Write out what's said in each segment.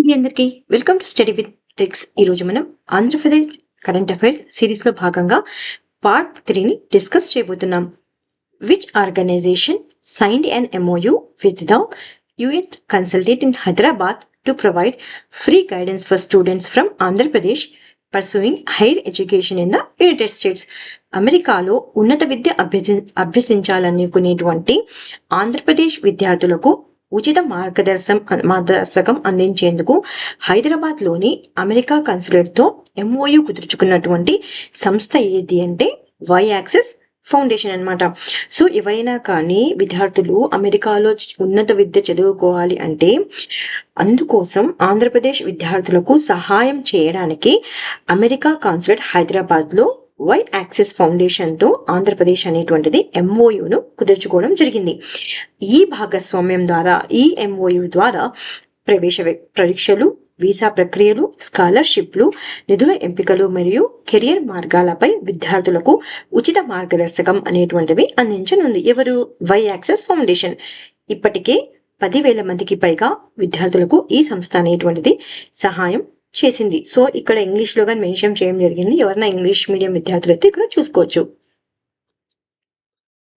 అండి అందరికీ welcome to study with tricks. ఈరోజు మనం ఆంధ్రప్రదేశ్ కరెంట్ అఫైర్స్ సిరీస్లో భాగంగా పార్ట్ 3ని డిస్కస్ చేయబోతున్నాం. Which organisation signed an MOU with the UN consulate in Hyderabad to provide free guidance for students from Andhra Pradesh pursuing higher education in the United States? అమెరికాలో ఉన్నత విద్య అభ్యసించాలనుకునేటువంటి ఆంధ్రప్రదేశ్ విద్యార్థులకు ఉచిత మార్గదర్శకం అందించేందుకు హైదరాబాద్ లోని అమెరికా కన్సులేట్ తో MOU కుదుర్చుకున్నటువంటి సంస్థ ఏది అంటే వై యాక్సెస్ ఫౌండేషన్ అన్నమాట. సో ఎవరైనా కానీ విద్యార్థులు అమెరికాలో ఉన్నత విద్య చదువుకోవాలి అంటే అందుకోసం ఆంధ్రప్రదేశ్ విద్యార్థులకు సహాయం చేయడానికి అమెరికా కాన్సులేట్ హైదరాబాద్ లో వై యాక్సెస్ ఫౌండేషన్ తో ఆంధ్రప్రదేశ్ అనేటువంటిది MOUను కుదుర్చుకోవడం జరిగింది. ఈ భాగస్వామ్యం ద్వారా ఈ MOU ద్వారా ప్రవేశ పరీక్షలు, వీసా ప్రక్రియలు, స్కాలర్షిప్లు, నిధుల ఎంపికలు మరియు కెరియర్ మార్గాలపై విద్యార్థులకు ఉచిత మార్గదర్శకం అనేటువంటివి అందించనుంది. ఎవరు? Y Access Foundation. ఇప్పటికే 10,000 మందికి పైగా విద్యార్థులకు ఈ సంస్థ అనేటువంటిది సహాయం చేసింది. సో ఇక్కడ ఇంగ్లీష్ లో కానీ మెన్షన్ చేయడం జరిగింది. ఎవరైనా ఇంగ్లీష్ మీడియం విద్యార్థులు అయితే ఇక్కడ చూసుకోవచ్చు.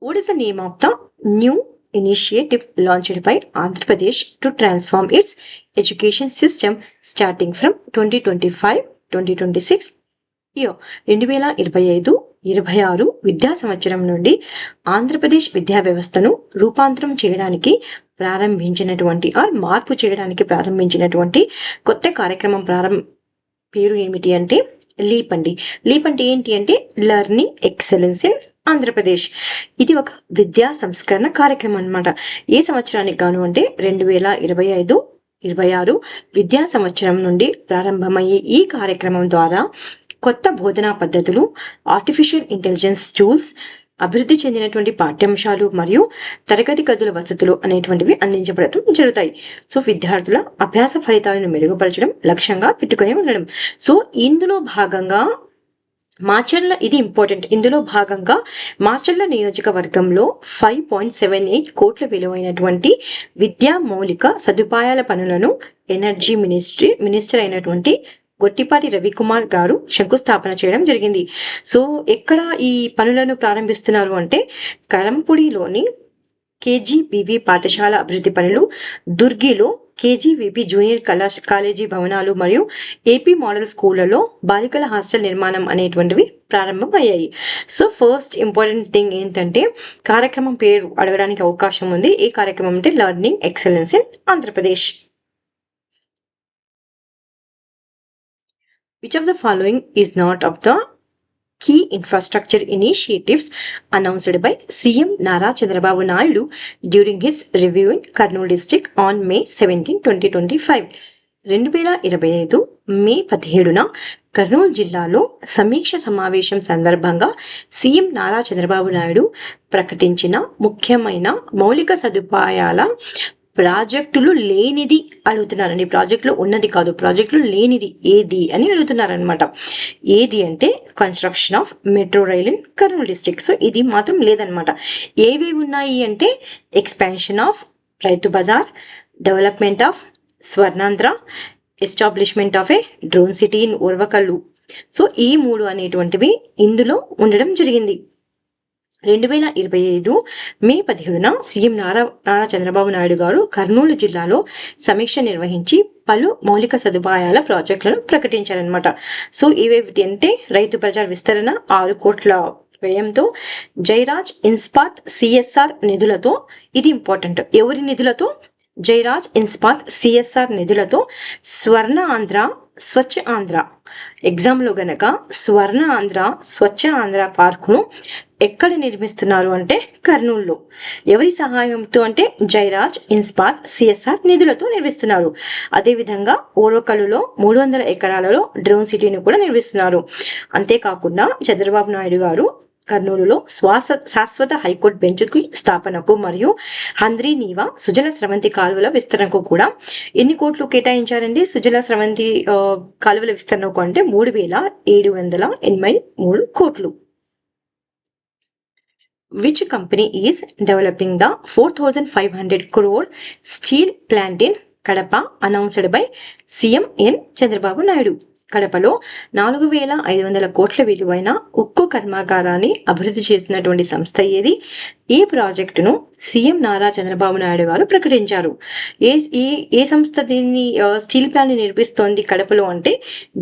What is the name of the new initiative launched by Andhra Pradesh to transform its education system starting from 2025-2026 year. 2025-26 విద్యా సంవత్సరం నుండి ఆంధ్రప్రదేశ్ విద్యా వ్యవస్థను రూపాంతరం చేయడానికి మార్పు చేయడానికి ప్రారంభించినటువంటి కొత్త కార్యక్రమం పేరు ఏమిటి అంటే లీప్ అండి. లీప్ అంటే ఏంటి అంటే లెర్నింగ్ ఎక్సలెన్స్ ఇన్ ఆంధ్రప్రదేశ్. ఇది ఒక విద్యా సంస్కరణ కార్యక్రమం అన్నమాట. ఏ సంవత్సరానికి గాను అంటే 2025-26 విద్యా సంవత్సరం నుండి ప్రారంభమయ్యే ఈ కార్యక్రమం ద్వారా కొత్త బోధనా పద్ధతులు, ఆర్టిఫిషియల్ ఇంటెలిజెన్స్ టూల్స్, అభివృద్ధి చెందినటువంటి పాఠ్యాంశాలు మరియు తరగతి గదుల వసతులు అనేటువంటివి అందించబడటం జరుగుతాయి. సో విద్యార్థుల అభ్యాస ఫలితాలను మెరుగుపరచడం లక్ష్యంగా పెట్టుకుని ఉండడం. సో ఇందులో భాగంగా మాచర్ల, ఇది ఇంపార్టెంట్, ఇందులో భాగంగా మాచర్ల నియోజకవర్గంలో 5.78 కోట్ల విలువైనటువంటి విద్యా మౌలిక సదుపాయాల పనులను ఎనర్జీ మినిస్టర్ అయినటువంటి గొట్టిపాటి రవికుమార్ గారు శంకుస్థాపన చేయడం జరిగింది. సో ఎక్కడ ఈ పనులను ప్రారంభిస్తున్నారు అంటే కరంపుడిలోని KGVP పాఠశాల అభివృద్ధి పనులు, దుర్గిలో KGVP జూనియర్ కాలేజీ భవనాలు మరియు AP మోడల్ స్కూళ్లలో బాలికల హాస్టల్ నిర్మాణం అనేటువంటివి ప్రారంభం అయ్యాయి. సో ఫస్ట్ ఇంపార్టెంట్ థింగ్ ఏంటంటే కార్యక్రమం పేరు అడగడానికి అవకాశం ఉంది. ఏ కార్యక్రమం అంటే learning excellence in Andhra Pradesh. Which of the following is not of the key infrastructure initiatives announced by CM Nara Chandrababu Naidu during his review in Kurnool district on May 17, 2025? 2025 మే 17న కర్నూలు జిల్లాలో సమీక్ష సమావేశం సందర్భంగా సీఎం నారా చంద్రబాబు నాయుడు ప్రకటించిన ముఖ్యమైన మౌలిక సదుపాయాల ప్రాజెక్టులు లేనిది అడుగుతున్నారండి. ప్రాజెక్టులు ఉన్నది కాదు, ప్రాజెక్టులు లేనిది ఏది అని అడుగుతున్నారనమాట. ఏది అంటే construction of metro rail in Kurnool district. So ఇది మాత్రం లేదనమాట. ఏవేవి ఉన్నాయి అంటే expansion of Rythu Bazar, development of Swarnandhra, establishment of a drone city in Orvakal. So ఈ 3 అనేటువంటివి ఇందులో ఉండడం జరిగింది. 2025 మే 17న సీఎం నారా చంద్రబాబు నాయుడు గారు కర్నూలు జిల్లాలో సమీక్ష నిర్వహించి పలు మౌలిక సదుపాయాల ప్రాజెక్టులను ప్రకటించారనమాట. సో ఇవేమిటి అంటే రైతు బజార్ విస్తరణ 6 కోట్ల వ్యయంతో, జైరాజ్ ఇన్స్పాత్ CSR నిధులతో, ఇది ఇంపార్టెంట్, ఎవరి నిధులతో? జైరాజ్ ఇన్స్పాత్ CSR నిధులతో స్వర్ణ ఆంధ్ర స్వచ్ఛ ఆంధ్ర ఎగ్జామ్లో గనక స్వర్ణ ఆంధ్ర స్వచ్ఛ ఆంధ్ర పార్కును ఎక్కడ నిర్మిస్తున్నారు అంటే కర్నూలులో. ఎవరి సహాయంతో అంటే జైరాజ్ ఇన్స్పాత్ CSR నిధులతో నిర్మిస్తున్నారు. అదేవిధంగా ఓరకల్లులో 300 ఎకరాలలో డ్రోన్ సిటీని కూడా నిర్మిస్తున్నారు. అంతేకాకుండా చంద్రబాబు నాయుడు గారు కర్నూలులో శాశ్వత హైకోర్టు బెంచ్కి స్థాపనకు మరియు హంద్రీ నీవా సుజల స్రవంతి కాలువల విస్తరణకు కూడా ఎన్ని కోట్లు కేటాయించారండి? సుజల స్రవంతి కాలువల విస్తరణకు అంటే 3,783 కోట్లు. Which company is developing the 4,500 crore steel plant in Kadapa announced by CM N Chandrababu Naidu. కడపలో 4,500 కోట్ల విలువైన ఉక్కు కర్మాగారాన్ని అభివృద్ధి చేసినటువంటి సంస్థ ఏది? ఈ ప్రాజెక్టును సీఎం నారా చంద్రబాబు నాయుడు గారు ప్రకటించారు. ఏ సంస్థ దీన్ని స్టీల్ ప్లాంట్ ని నిర్మిస్తోంది కడపలో అంటే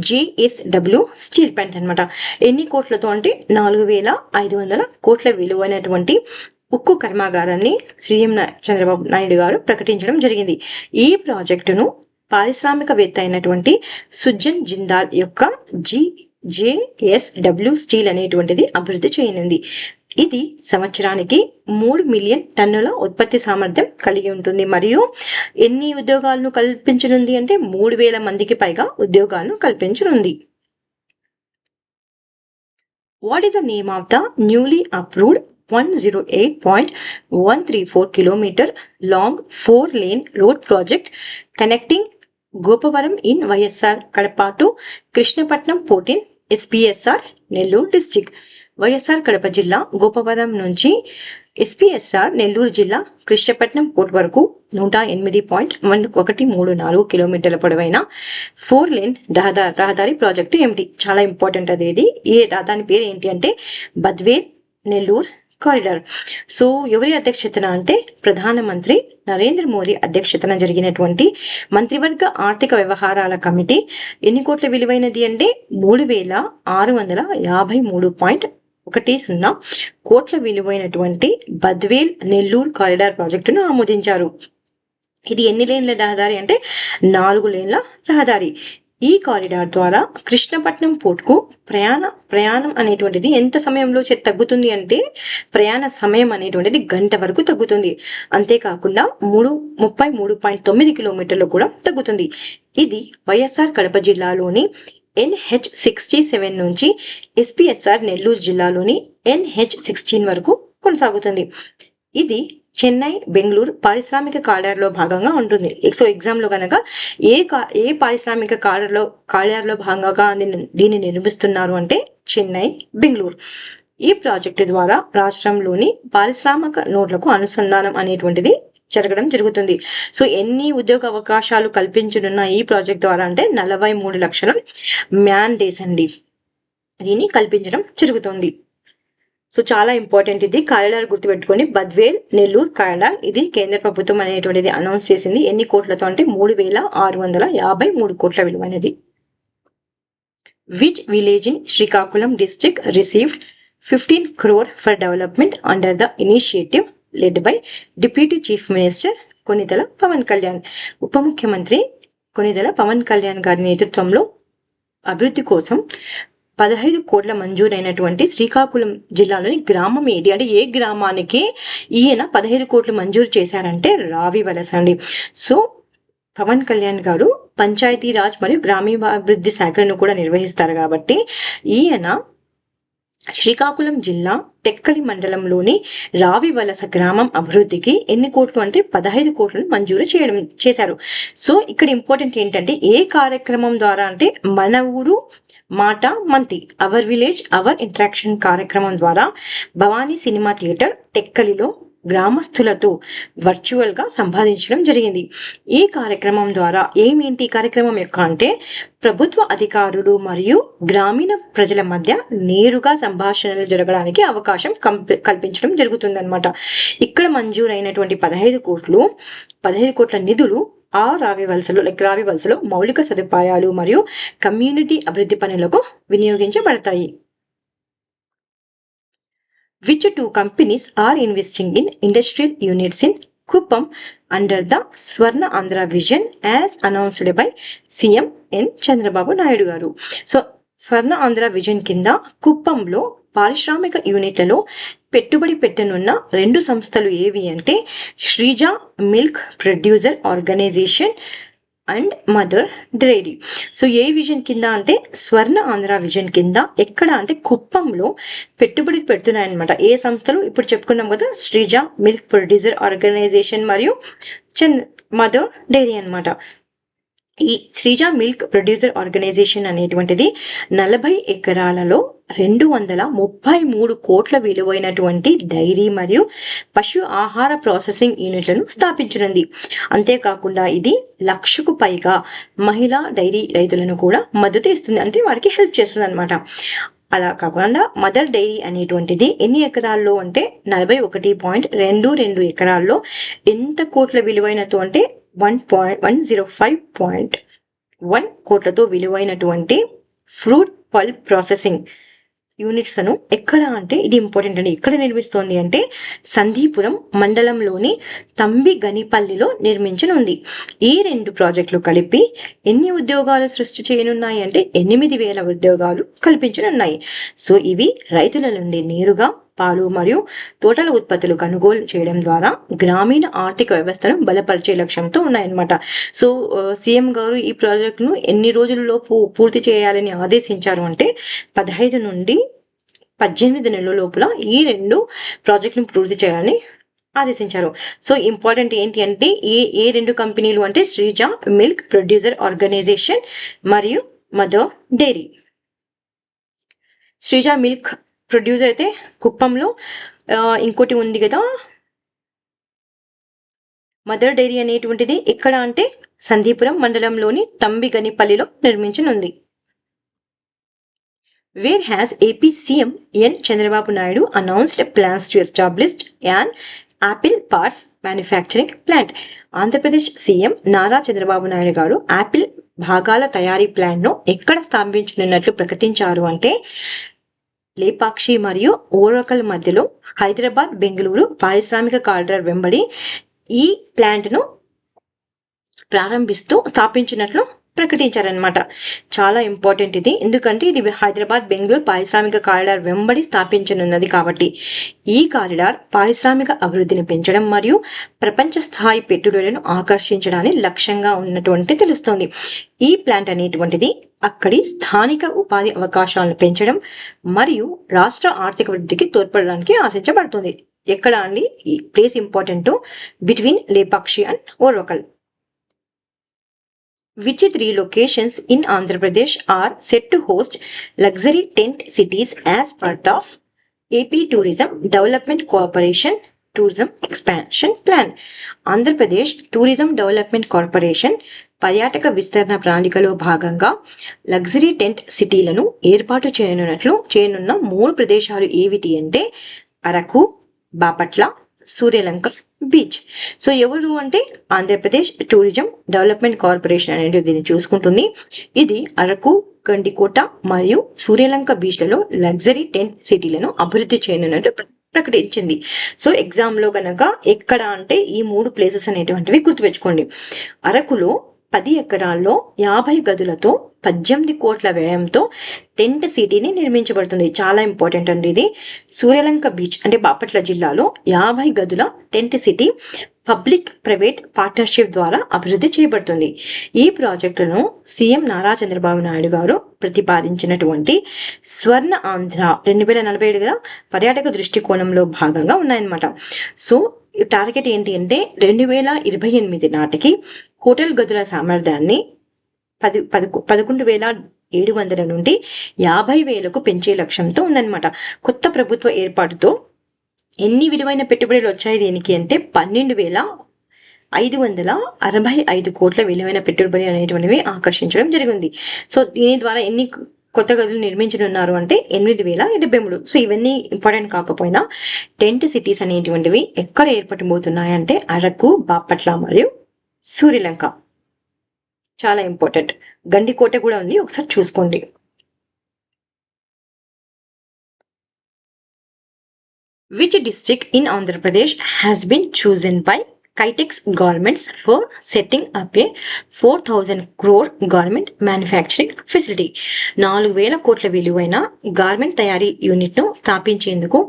జేఎస్డబ్ల్యూ స్టీల్ ప్లాంట్ అన్నమాట. ఎన్ని కోట్లతో అంటే 4,500 కోట్ల విలువైనటువంటి ఉక్కు కర్మాగారాన్ని సీఎం చంద్రబాబు నాయుడు గారు ప్రకటించడం జరిగింది. ఈ ప్రాజెక్టును పారిశ్రామికవేత్త అయినటువంటి సుజన్ జిందాల్ యొక్క జేఎస్డబ్ల్యూ స్టీల్ అనేటువంటిది అభివృద్ధి చేయనుంది. ఇది సంవత్సరానికి 3 మిలియన్ టన్నుల ఉత్పత్తి సామర్థ్యం కలిగి ఉంటుంది మరియు ఎన్ని ఉద్యోగాలను కల్పించనుంది అంటే 3,000 మందికి పైగా ఉద్యోగాలను కల్పించనుంది. What is the name of the newly approved 108.134 kilometer long 4-lane road project connecting Gopavaram in YSR Kadapa to Krishnapatnam Port in SPSR Nellore district. YSR Kadapa జిల్లా గోపవరం నుంచి ఎస్పీఎస్ఆర్ నెల్లూరు జిల్లా కృష్ణపట్నం పోర్ట్ వరకు 108.134 కిలోమీటర్ల పొడవైన 4-లేన్ రహదారి ప్రాజెక్టు ఏమిటి? చాలా ఇంపార్టెంట్ అది. దాని పేరు ఏంటి అంటే బద్వేల్ నెల్లూరు కారిడార్. సో ఎవరి అధ్యక్షతన అంటే ప్రధానమంత్రి నరేంద్ర మోదీ అధ్యక్షతన జరిగినటువంటి మంత్రివర్గ ఆర్థిక వ్యవహారాల కమిటీ ఎన్ని కోట్ల విలువైనది అంటే 3,653.10 కోట్ల విలువైనటువంటి బద్వేల్ నెల్లూరు కారిడార్ ప్రాజెక్టును ఆమోదించారు. ఇది ఎన్ని లేన్ల రహదారి అంటే 4 లేన్ల రహదారి. ఈ కారిడార్ ద్వారా కృష్ణపట్నం పోర్టుకు ప్రయాణం అనేటువంటిది ఎంత సమయంలో తగ్గుతుంది అంటే ప్రయాణ సమయం అనేటువంటిది గంట వరకు తగ్గుతుంది. అంతేకాకుండా 33.9 కిలోమీటర్లు కూడా తగ్గుతుంది. ఇది వైఎస్ఆర్ కడప జిల్లాలోని NH67 నుంచి ఎస్పీఎస్ఆర్ నెల్లూరు జిల్లాలోని NH16 వరకు కొనసాగుతుంది. ఇది చెన్నై బెంగళూరు పారిశ్రామిక కారిడార్లో భాగంగా ఉంటుంది. సో ఎగ్జామ్లో కనుక ఏ పారిశ్రామిక కారిడార్లో భాగంగా దీన్ని నిర్మిస్తున్నారు అంటే చెన్నై బెంగళూరు. ఈ ప్రాజెక్టు ద్వారా రాష్ట్రంలోని పారిశ్రామిక నోడ్లకు అనుసంధానం అనేటువంటిది జరుగుతుంది. సో ఎన్ని ఉద్యోగ అవకాశాలు కల్పించనున్న ఈ ప్రాజెక్ట్ ద్వారా అంటే 43 లక్షల మ్యాన్ డేస్ అండి దీన్ని కల్పించడం జరుగుతుంది. సో చాలా ఇంపార్టెంట్ ఇది. కారిడార్ గుర్తుపెట్టుకొని బద్వేల్ నెల్లూరు కారిడార్ ఇది కేంద్ర ప్రభుత్వం అనేటువంటిది అనౌన్స్ చేసింది. ఎన్ని కోట్లతో అంటే 3,653 కోట్ల విలువైనది. Which village in Srikakulam district received 15 crore for development under the initiative led by deputy chief minister Konidela Pawan Kalyan. ఉప ముఖ్యమంత్రి కొనిదెల పవన్ కళ్యాణ్ గారి నేతృత్వంలో అభివృద్ధి కోసం 15 కోట్ల మంజూరైనటువంటి శ్రీకాకుళం జిల్లాలోని గ్రామం ఏది అంటే ఏ గ్రామానికి ఈయన 15 కోట్లు మంజూరు చేశారంటే రావివలస అండి. సో పవన్ కళ్యాణ్ గారు పంచాయతీరాజ్ మరియు గ్రామీణాభివృద్ధి శాఖలను కూడా నిర్వహిస్తారు కాబట్టి ఈయన శ్రీకాకుళం జిల్లా టెక్కలి మండలంలోని రావివలస గ్రామం అభివృద్ధికి ఎన్ని కోట్లు అంటే 15 కోట్లను మంజూరు చేశారు. సో ఇక్కడ ఇంపార్టెంట్ ఏంటంటే ఏ కార్యక్రమం ద్వారా అంటే మన ఊరు మాట మంతి అవర్ విలేజ్ అవర్ ఇంటరాక్షన్ కార్యక్రమం ద్వారా భవానీ సినిమా థియేటర్ టెక్కలిలో గ్రామస్తులతో వర్చువల్ గా సంపాదించడం జరిగింది. ఈ కార్యక్రమం ద్వారా ఏంటి కార్యక్రమం యొక్క అంటే ప్రభుత్వ అధికారులు మరియు గ్రామీణ ప్రజల మధ్య నేరుగా సంభాషణలు జరగడానికి అవకాశం కల్పించడం జరుగుతుందన్నమాట. ఇక్కడ మంజూరైనటువంటి 15 కోట్ల నిధులు రావివలసలో మౌలిక సదుపాయాలు మరియు కమ్యూనిటీ అభివృద్ధి పనులకు వినియోగించబడతాయి. Which 2 companies are investing in industrial units in Kuppam under the Swarna Andhra Vision as announced by CM N. Chandrababu Naidu garu. So Swarna Andhra vision కింద కుప్పంలో పారిశ్రామిక యూనిట్లలో పెట్టుబడి పెట్టనున్న 2 సంస్థలు ఏవి అంటే Sreeja milk producer organisation and mother dairy. So ఏ vision కింద అంటే స్వర్ణ ఆంధ్ర విజన్ కింద ఎక్కడ అంటే కుప్పంలో పెట్టుబడి పెడుతున్నాయన్నమాట. ఏ సంస్థలు ఇప్పుడు చెప్పుకున్నాం కదా, శ్రీజ మిల్క్ ప్రొడ్యూసర్ ఆర్గనైజేషన్ మరియు మదర్ డైరీ అన్నమాట. ఈ శ్రీజ మిల్క్ ప్రొడ్యూసర్ ఆర్గనైజేషన్ అనేటువంటిది 40 ఎకరాలలో 233 కోట్ల విలువైనటువంటి డైరీ మరియు పశు ఆహార ప్రాసెసింగ్ యూనిట్లను స్థాపించనుంది. అంతేకాకుండా ఇది 1,00,000కు పైగా మహిళా డైరీ రైతులను కూడా మద్దతు ఇస్తుంది, అంటే వారికి హెల్ప్ చేస్తుంది అనమాట. అలా కాకుండా మదర్ డైరీ అనేటువంటిది ఎన్ని ఎకరాల్లో అంటే 41.22 ఎకరాల్లో ఎంత కోట్ల విలువైనతో అంటే 105.1 కోట్లతో విలువైనటువంటి ఫ్రూట్ పల్ప్ ప్రాసెసింగ్ యూనిట్స్ ను ఎక్కడ అంటే ఇది ఇంపార్టెంట్ అండి, ఎక్కడ నిర్మిస్తోంది అంటే సంధీపురం మండలంలోని తంబిగనిపల్లిలో నిర్మించనుంది. ఈ 2 ప్రాజెక్టులు కలిపి ఎన్ని ఉద్యోగాలు సృష్టి చేయనున్నాయి అంటే 8,000 ఉద్యోగాలు కల్పించనున్నాయి. సో ఇవి రైతుల నుండి నేరుగా పాలు మరియు తోటల ఉత్పత్తులు కొనుగోలు చేయడం ద్వారా గ్రామీణ ఆర్థిక వ్యవస్థను బలపరిచే లక్ష్యంతో ఉన్నాయన్నమాట. సో సీఎం గారు ఈ ప్రాజెక్టును ఎన్ని రోజులలోపు పూర్తి చేయాలని ఆదేశించారు అంటే 15 నుండి 18 నెలల లోపల ఈ 2 ప్రాజెక్టును పూర్తి చేయాలని ఆదేశించారు. సో ఇంపార్టెంట్ ఏంటి అంటే ఏ 2 కంపెనీలు అంటే శ్రీజ మిల్క్ ప్రొడ్యూసర్ ఆర్గనైజేషన్ మరియు mother dairy. Sreeja milk producer అయితే కుప్పంలో, ఇంకోటి ఉంది కదా మదర్ డైరీ అనేటువంటిది ఎక్కడ అంటే సంధీపురం మండలంలోని తంబిగనిపల్లిలో నిర్మించనుంది. Where has AP CM N. Chandrababu Naidu announced plans to establish an Apple parts manufacturing plant? Andhra Pradesh CM Nara Chandrababu Naidu గారు యాపిల్ భాగాల తయారీ ప్లాంట్ ను ఎక్కడ స్థాపించనున్నట్లు ప్రకటించారు అంటే లేపాక్షి మరియు ఓరకల్ మధ్యలో హైదరాబాద్ బెంగళూరు పారిశ్రామిక కారిడార్ వెంబడి ఈ ప్లాంట్ ను స్థాపించినట్లు ప్రకటించారనమాట. చాలా ఇంపార్టెంట్ ఇది, ఎందుకంటే ఇది హైదరాబాద్ బెంగళూరు పారిశ్రామిక కారిడార్ వెంబడి స్థాపించనున్నది కాబట్టి ఈ కారిడార్ పారిశ్రామిక అభివృద్ధిని పెంచడం మరియు ప్రపంచ స్థాయి పెట్టుబడులను ఆకర్షించడానికి లక్ష్యంగా ఉన్నటువంటి తెలుస్తోంది. ఈ ప్లాంట్ అనేటువంటిది అక్కడి స్థానిక ఉపాధి అవకాశాలను పెంచడం మరియు రాష్ట్ర ఆర్థిక వృద్ధికి తోడ్పడడానికి ఆశించబడుతుంది. ఎక్కడ అండి ఈ place important, between Lepakshi and Orvakal. Which 3 locations in Andhra Pradesh are set to host luxury tent cities as part of AP Tourism Development Corporation Tourism Expansion Plan? Andhra Pradesh tourism development corporation పర్యాటక విస్తరణ ప్రణాళికలో భాగంగా లగ్జరీ టెంట్ సిటీలను ఏర్పాటు చేయనున్న 3 ప్రదేశాలు ఏవిటి అంటే Araku, Bapatla, Suryalanka beach. So ఎవరు అంటే ఆంధ్రప్రదేశ్ టూరిజం డెవలప్మెంట్ కార్పొరేషన్ అనేది దీన్ని చూసుకుంటుంది. ఇది అరకు, గండికోట మరియు సూర్యలంక బీచ్లలో లగ్జరీ టెంట్ సిటీలను అభివృద్ధి చేయనున్నట్టు ప్రకటించింది. సో ఎగ్జామ్ లో కనుక ఎక్కడ అంటే ఈ 3 ప్లేసెస్ అనేటువంటివి గుర్తుపెట్టుకోండి. అరకులో 10 ఎకరాల్లో 50 గదులతో 18 కోట్ల వ్యయంతో టెంట్ సిటీని నిర్మించబడుతుంది. చాలా ఇంపార్టెంట్ అండి ఇది. సూర్యలంక బీచ్ అంటే బాపట్ల జిల్లాలో 50 గదుల tent city public private partnership ద్వారా అభివృద్ధి చేయబడుతుంది. ఈ ప్రాజెక్టును సీఎం నారా చంద్రబాబు నాయుడు గారు ప్రతిపాదించినటువంటి స్వర్ణ ఆంధ్ర 2047 కదా పర్యాటక దృష్టికోణంలో భాగంగా ఉన్నాయన్నమాట. సో టార్గెట్ ఏంటి అంటే 2028 నాటికి హోటల్ గదుల సామర్థ్యాన్ని 11,700 నుండి 50,000కు పెంచే లక్ష్యంతో ఉందన్నమాట. కొత్త ప్రభుత్వ ఏర్పాటుతో ఎన్ని విలువైన పెట్టుబడులు వచ్చాయి దీనికి అంటే 12,565 కోట్ల విలువైన పెట్టుబడి అనేటువంటివి ఆకర్షించడం జరిగింది. సో దీని ద్వారా ఎన్ని కొత్త గదులు నిర్మించనున్నారు అంటే 8,073. సో ఇవన్నీ ఇంపార్టెంట్ కాకపోయినా టెంట్ సిటీస్ అనేటువంటివి ఎక్కడ ఏర్పడబోతున్నాయంటే అరకు, బాపట్ల మరియు సూర్యలంక. చాలా ఇంపార్టెంట్. గండికోట కూడా ఉంది, ఒకసారి చూసుకోండి. Which district in Andhra Pradesh has been chosen by Kitex governments for setting up a 4,000 crore garment manufacturing facility? 4,000 కోట్ల విలువైన గార్మెంట్ తయారీ యూనిట్ ను స్థాపించేందుకు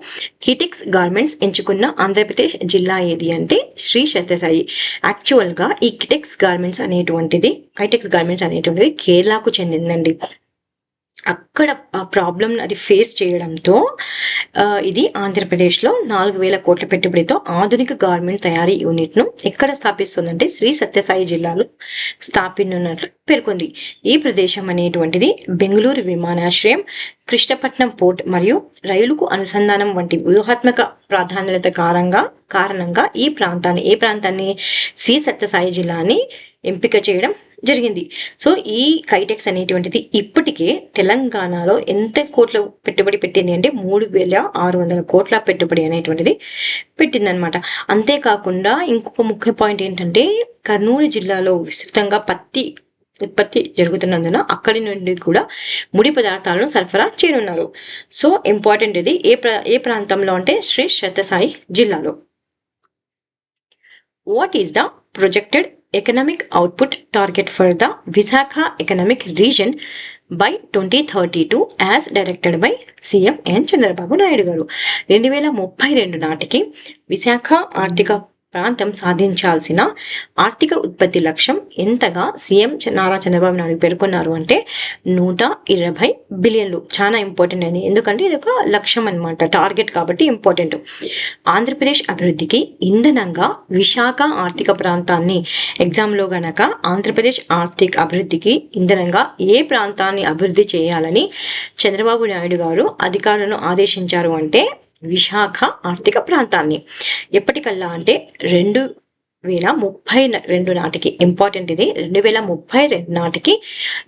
కిటెక్స్ గార్మెంట్స్ ఎంచుకున్న ఆంధ్రప్రదేశ్ జిల్లా ఏది అంటే శ్రీ సత్యసాయి. యాక్చువల్ గా ఈ కైటెక్స్ గార్మెంట్స్ అనేటువంటిది కేరళకు చెందిందండి. అక్కడ ఆ ప్రాబ్లం అది ఫేస్ చేయడంతో ఇది ఆంధ్రప్రదేశ్లో 4,000 కోట్ల పెట్టుబడితో ఆధునిక గార్మెంట్ తయారీ యూనిట్ను ఎక్కడ స్థాపిస్తుందంటే శ్రీ సత్యసాయి జిల్లాలో స్థాపించనున్నట్లు పేర్కొంది. ఈ ప్రదేశం అనేటువంటిది బెంగళూరు విమానాశ్రయం, కృష్ణపట్నం పోర్ట్ మరియు రైలుకు అనుసంధానం వంటి వ్యూహాత్మక ప్రాధాన్యత కారణంగా ఏ ప్రాంతాన్ని శ్రీ సత్యసాయి జిల్లాని ఎంపిక చేయడం జరిగింది. సో ఈ కైటెక్స్ అనేటువంటిది ఇప్పటికే తెలంగాణలో ఎంత కోట్ల పెట్టుబడి పెట్టింది అంటే 3,600 కోట్ల పెట్టుబడి అనేటువంటిది పెట్టిందనమాట. అంతేకాకుండా ఇంకొక ముఖ్య పాయింట్ ఏంటంటే కర్నూలు జిల్లాలో విస్తృతంగా పత్తి ఉత్పత్తి జరుగుతున్నందున అక్కడి నుండి కూడా ముడి పదార్థాలను సరఫరా చేయనున్నారు. సో ఇంపార్టెంట్ ఇది ఏ ప్రాంతంలో అంటే శ్రీ సత్యసాయి జిల్లాలో. What is the projected economic output target for the Visakha economic region by 2032 as directed by CM N Chandrababu Naidu garu? 2032 నాటికి విశాఖ ఆర్థిక ప్రాంతం సాధించాల్సిన ఆర్థిక ఉత్పత్తి లక్ష్యం ఎంతగా సీఎం నారా చంద్రబాబు నాయుడు పేర్కొన్నారు అంటే 120 బిలియన్లు. చాలా ఇంపార్టెంట్ అని, ఎందుకంటే ఇది ఒక లక్ష్యం అనమాట, టార్గెట్ కాబట్టి ఇంపార్టెంట్. ఆంధ్రప్రదేశ్ అభివృద్ధికి ఇంధనంగా విశాఖ ఆర్థిక ప్రాంతాన్ని ఎగ్జామ్లో గనక ఆంధ్రప్రదేశ్ ఆర్థిక అభివృద్ధికి ఇంధనంగా ఏ ప్రాంతాన్ని అభివృద్ధి చేయాలని చంద్రబాబు నాయుడు గారు అధికారులను ఆదేశించారు అంటే విశాఖ ఆర్థిక ప్రాంతాన్ని. ఎప్పటికల్లా అంటే 2032 నాటికి, ఇంపార్టెంట్ ఇది, 2032 నాటికి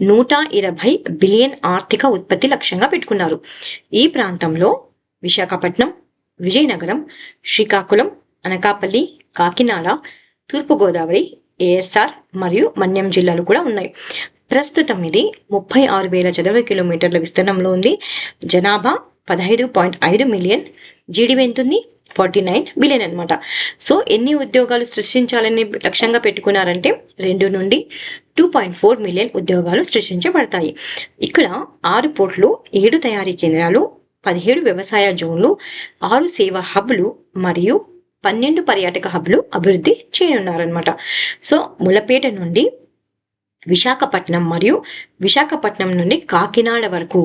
120 బిలియన్ ఆర్థిక ఉత్పత్తి లక్ష్యంగా పెట్టుకున్నారు. ఈ ప్రాంతంలో విశాఖపట్నం, విజయనగరం, శ్రీకాకుళం, అనకాపల్లి, కాకినాడ, తూర్పుగోదావరి, ఏఎస్ఆర్ మరియు మన్యం జిల్లాలు కూడా ఉన్నాయి. ప్రస్తుతం ఇది 36,000 చదరపు కిలోమీటర్ల విస్తీర్ణంలో ఉంది. జనాభా 15.5 మిలియన్. జీడీపీ ఎంత ఉంది? 49 బిలియన్ అనమాట. సో ఎన్ని ఉద్యోగాలు సృష్టించాలని లక్ష్యంగా పెట్టుకున్నారంటే 2 నుండి 2.4 మిలియన్ ఉద్యోగాలు సృష్టించబడతాయి. ఇక్కడ 6 పోర్టులు, 7 తయారీ కేంద్రాలు, 17 వ్యవసాయ జోన్లు, 6 సేవా హబ్లు మరియు 12 పర్యాటక హబ్లు అభివృద్ధి చేయనున్నారనమాట. సో ములపేట నుండి విశాఖపట్నం మరియు విశాఖపట్నం నుండి కాకినాడ వరకు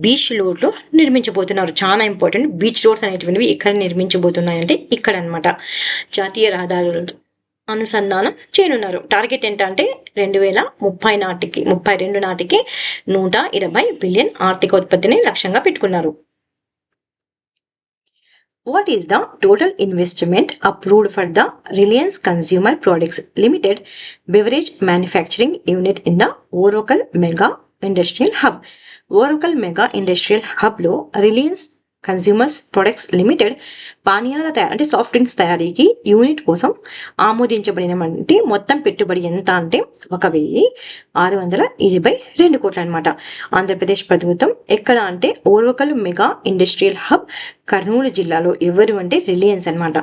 బీచ్ రోడ్లు నిర్మించబోతున్నారు. చాలా ఇంపార్టెంట్. బీచ్ రోడ్స్ అనేటువంటివి ఎక్కడ నిర్మించబోతున్నాయంటే ఇక్కడ అనమాట. జాతీయ రహదారులతో అనుసంధానం చేయనున్నారు. టార్గెట్ ఏంటంటే 2032 నాటికి 120 బిలియన్ ఆర్థిక ఉత్పత్తిని లక్ష్యంగా పెట్టుకున్నారు. What is the total investment approved for the Reliance Consumer Products Limited beverage manufacturing unit in the Oracle Mega Industrial Hub? Oracle Mega Industrial Hub లో రిలయన్స్ కన్స్యూమర్స్ ప్రొడక్ట్స్ లిమిటెడ్ పానీయాల అంటే soft drinks తయారీకి unit కోసం ఆమోదించబడిన మొత్తం పెట్టుబడి ఎంత అంటే 1,622 కోట్లు అనమాట. ఆంధ్రప్రదేశ్ ప్రభుత్వం ఎక్కడ అంటే Oracle mega industrial hub Kurnool జిల్లాలో. ఎవరు అంటే రిలయన్స్ అనమాట.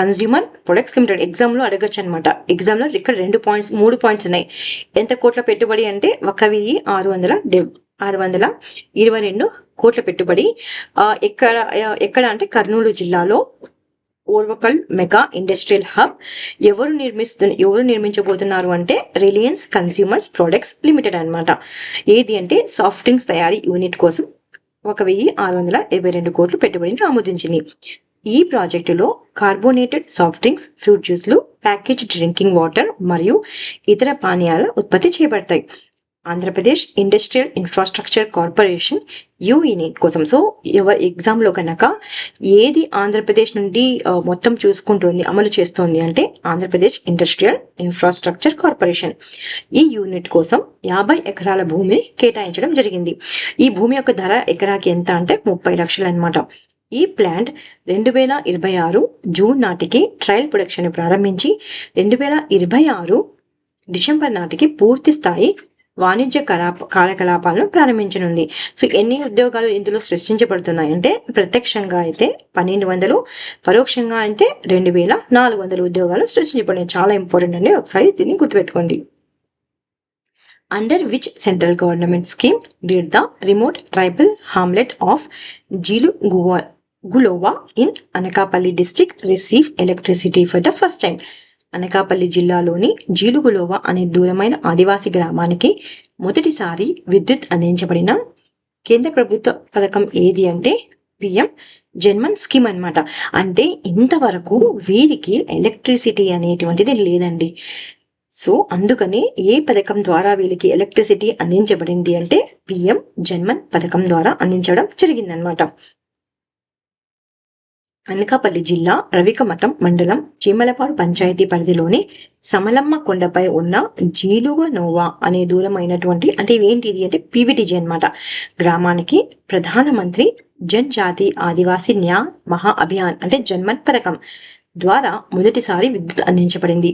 కన్స్యూమర్ ప్రొడక్ట్స్ లిమిటెడ్ ఎగ్జామ్లో అడగచ్చు అనమాట. ఎగ్జామ్లో ఇక్కడ 3 పాయింట్స్ ఉన్నాయి. ఎంత కోట్ల పెట్టుబడి అంటే 1,622 కోట్ల పెట్టుబడి. ఎక్కడ అంటే కర్నూలు జిల్లాలో ఓర్వకల్ మెగా ఇండస్ట్రియల్ హబ్. ఎవరు నిర్మించబోతున్నారు అంటే రిలయన్స్ కన్స్యూమర్స్ ప్రొడక్ట్స్ లిమిటెడ్ అనమాట. ఏది అంటే సాఫ్ట్ డ్రింక్స్ తయారీ యూనిట్ కోసం 1,622 కోట్లు పెట్టుబడిని ఆమోదించింది. ఈ ప్రాజెక్టులో కార్బోనేటెడ్ సాఫ్ట్ డ్రింక్స్, ఫ్రూట్ జ్యూస్లు, ప్యాకేజ్ డ్రింకింగ్ వాటర్ మరియు ఇతర పానీయాల ఉత్పత్తి చేయబడతాయి. Andhra Pradesh industrial infrastructure corporation unit కోసం. సో ఎగ్జామ్లో కనుక ఏది ఆంధ్రప్రదేశ్ నుండి మొత్తం చూసుకుంటుంది, అమలు చేస్తోంది అంటే ఆంధ్రప్రదేశ్ ఇండస్ట్రియల్ ఇన్ఫ్రాస్ట్రక్చర్ కార్పొరేషన్. ఈ యూనిట్ కోసం 50 ఎకరాల భూమిని కేటాయించడం జరిగింది. ఈ భూమి యొక్క ధర ఎకరాకి ఎంత అంటే 30 లక్షలు అనమాట. ఈ ప్లాంట్ 2026 జూన్ నాటికి ట్రయల్ ప్రొడక్షన్ ప్రారంభించి 2026 డిసెంబర్ నాటికి పూర్తి స్థాయి వాణిజ్య కార్యకలాపాలను ప్రారంభించనుంది. సో ఎన్ని ఉద్యోగాలు ఇందులో సృష్టించబడుతున్నాయంటే ప్రత్యక్షంగా అయితే 1,200, పరోక్షంగా అయితే 2,400 ఉద్యోగాలు సృష్టించబడినాయి. చాలా ఇంపార్టెంట్ అండి, ఒకసారి దీన్ని గుర్తుపెట్టుకోండి. Under which central government scheme did the remote tribal hamlet of Jilugulova in Anakapalli district receive electricity for the first time? Anakapalli జిల్లాలోని జీలుగులోవా అనే దూరమైన ఆదివాసీ గ్రామానికి మొదటిసారి విద్యుత్ అందించబడిన కేంద్ర ప్రభుత్వ పథకం ఏది అంటే పిఎం జన్మన్ స్కీమ్ అన్నమాట. అంటే ఇంతవరకు వీరికి ఎలక్ట్రిసిటీ అనేటువంటిది లేదండి. సో అందుకని ఏ పథకం ద్వారా వీళ్ళకి ఎలక్ట్రిసిటీ అందించబడింది అంటే పిఎం జన్మన్ పథకం ద్వారా అందించడం జరిగిందనమాట. అనకాపల్లి జిల్లా రవికమతం మండలం చీమలపాడు పంచాయతీ పరిధిలోని సమలమ్మ కొండపై ఉన్న జీలుగ నోవా అనే దూరమైనటువంటి అంటే ఇవేంటిది అంటే పీవీటీజీ అన్నమాట గ్రామానికి ప్రధానమంత్రి జన్ జాతి ఆదివాసీ న్యా మహా అభియాన్ అంటే జన్మన్ పథకం ద్వారా మొదటిసారి విద్యుత్ అందించబడింది.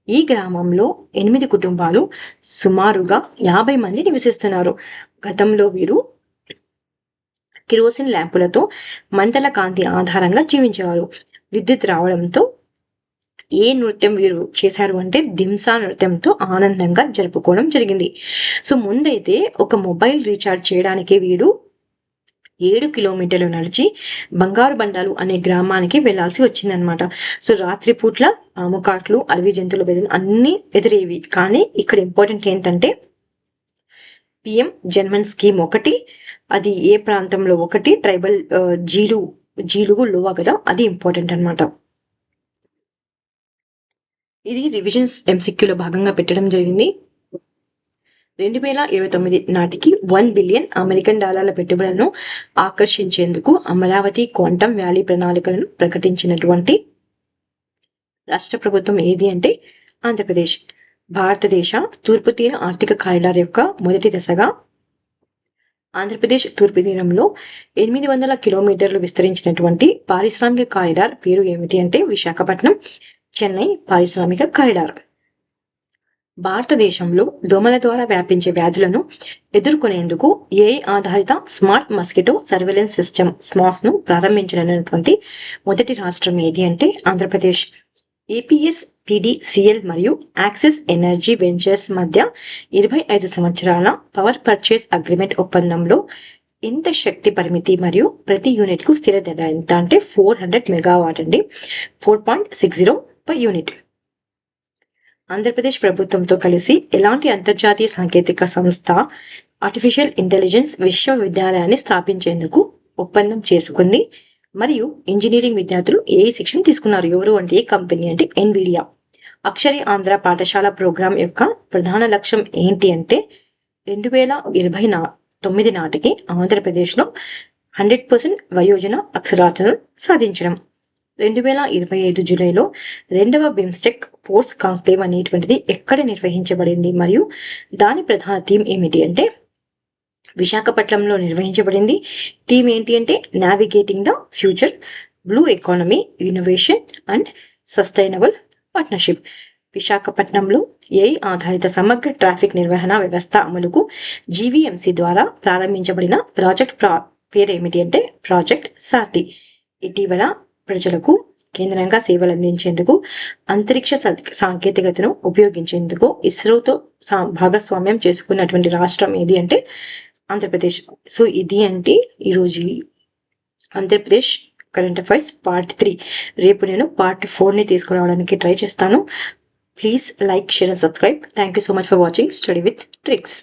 ఈ గ్రామంలో 8 కుటుంబాలు సుమారుగా 50 మంది నివసిస్తున్నారు. గతంలో వీరు కిరోసిన్ ల్యాంపులతో మంటల కాంతి ఆధారంగా జీవించేవారు. విద్యుత్ రావడంతో ఏ నృత్యం వీరు చేశారు అంటే దింసా నృత్యంతో ఆనందంగా జరుపుకోవడం జరిగింది. సో ముందైతే ఒక మొబైల్ రీఛార్జ్ చేయడానికి వీరు 7 కిలోమీటర్లు నడిచి బంగారు బండాలు అనే గ్రామానికి వెళ్లాల్సి వచ్చిందనమాట. సో రాత్రిపూట్ల ముకాట్లు అడవి జంతువుల బెదలు అన్ని ఎదురేవి. కానీ ఇక్కడ ఇంపార్టెంట్ ఏంటంటే పిఎం జన్మన్ స్కీమ్ ఒకటి, అది ఏ ప్రాంతంలో ఒకటి ట్రైబల్ జీలుగు లోవా కదా, అది ఇంపార్టెంట్ అనమాట. ఇది రివిజన్స్ ఎంసిక్యూలో భాగంగా పెట్టడం జరిగింది. 2029 నాటికి 1 బిలియన్ అమెరికన్ డాలర్ల పెట్టుబడులను ఆకర్షించేందుకు అమరావతి క్వాంటమ్ వ్యాలీ ప్రణాళికలను ప్రకటించినటువంటి రాష్ట్ర ప్రభుత్వం ఏది అంటే ఆంధ్రప్రదేశ్. భారతదేశ తూర్పు తీర ఆర్థిక కారిడార్ యొక్క మొదటి దశగా ఆంధ్రప్రదేశ్ తూర్పు తీరంలో 800 కిలోమీటర్లు విస్తరించినటువంటి పారిశ్రామిక కారిడార్ పేరు ఏమిటి అంటే విశాఖపట్నం చెన్నై పారిశ్రామిక కారిడార్. భారతదేశంలో దోమల ద్వారా వ్యాపించే వ్యాధులను ఎదుర్కొనేందుకు ఏఐ ఆధారిత స్మార్ట్ మస్కిటో సర్వేలెన్స్ సిస్టమ్ స్మాస్ ను ప్రారంభించినటువంటి మొదటి రాష్ట్రం ఏది అంటే ఆంధ్రప్రదేశ్. ఏపీఎస్ పీడీసీఎల్ మరియు యాక్సిస్ ఎనర్జీ వెంచర్స్ మధ్య 25 సంవత్సరాల పవర్ పర్చేస్ అగ్రిమెంట్ ఒప్పందంలో ఎంత శక్తి పరిమితి మరియు ప్రతి యూనిట్ కు స్థిర ధర ఎంత అంటే 400 మెగావాట్ అండి, 4.60 పర్ యూనిట్. ఆంధ్రప్రదేశ్ ప్రభుత్వంతో కలిసి ఎలాంటి అంతర్జాతీయ సాంకేతిక సంస్థ ఆర్టిఫిషియల్ ఇంటెలిజెన్స్ విశ్వవిద్యాలయాన్ని స్థాపించేందుకు ఒప్పందం చేసుకుంది మరియు ఇంజనీరింగ్ విద్యార్థులు ఏఐ శిక్షణ తీసుకున్నారు. ఎవరు అంటే ఏ కంపెనీ అంటే ఎన్విడియా. అక్షరి ఆంధ్ర పాఠశాల ప్రోగ్రాం యొక్క ప్రధాన లక్ష్యం ఏంటి అంటే 2029 నాటికి ఆంధ్రప్రదేశ్లో 100% వయోజన అక్షరాస్యతను సాధించడం. 2025 జూలైలో 2వ బిమ్స్టెక్ పోస్ట్ కాంక్లేవ్ అనేటువంటిది ఎక్కడ నిర్వహించబడింది మరియు దాని ప్రధాన థీమ్ ఏమిటి అంటే విశాఖపట్నంలో నిర్వహించబడింది. థీమ్ ఏంటి అంటే navigating the future, blue economy, innovation and sustainable partnership. విశాఖపట్నంలో ఏఐ ఆధారిత సమగ్ర ట్రాఫిక్ నిర్వహణ వ్యవస్థ అమలుకు జీవీఎంసీ ద్వారా ప్రారంభించబడిన ప్రాజెక్ట్ పేరు ఏమిటి అంటే ప్రాజెక్ట్ సారథి. ఇటీవల ప్రజలకు కేంద్రంగా సేవలు అందించేందుకు అంతరిక్ష సాంకేతికతను ఉపయోగించేందుకు ఇస్రోతో భాగస్వామ్యం చేసుకున్నటువంటి రాష్ట్రం ఏది అంటే ఆంధ్రప్రదేశ్. సో ఇది అంటే ఈరోజు ఆంధ్రప్రదేశ్ కరెంట్ అఫైర్స్ పార్ట్ 3. రేపు నేను పార్ట్ 4ని తీసుకురావడానికి ట్రై చేస్తాను. Please like, share and subscribe. Thank you so much for watching study with tricks.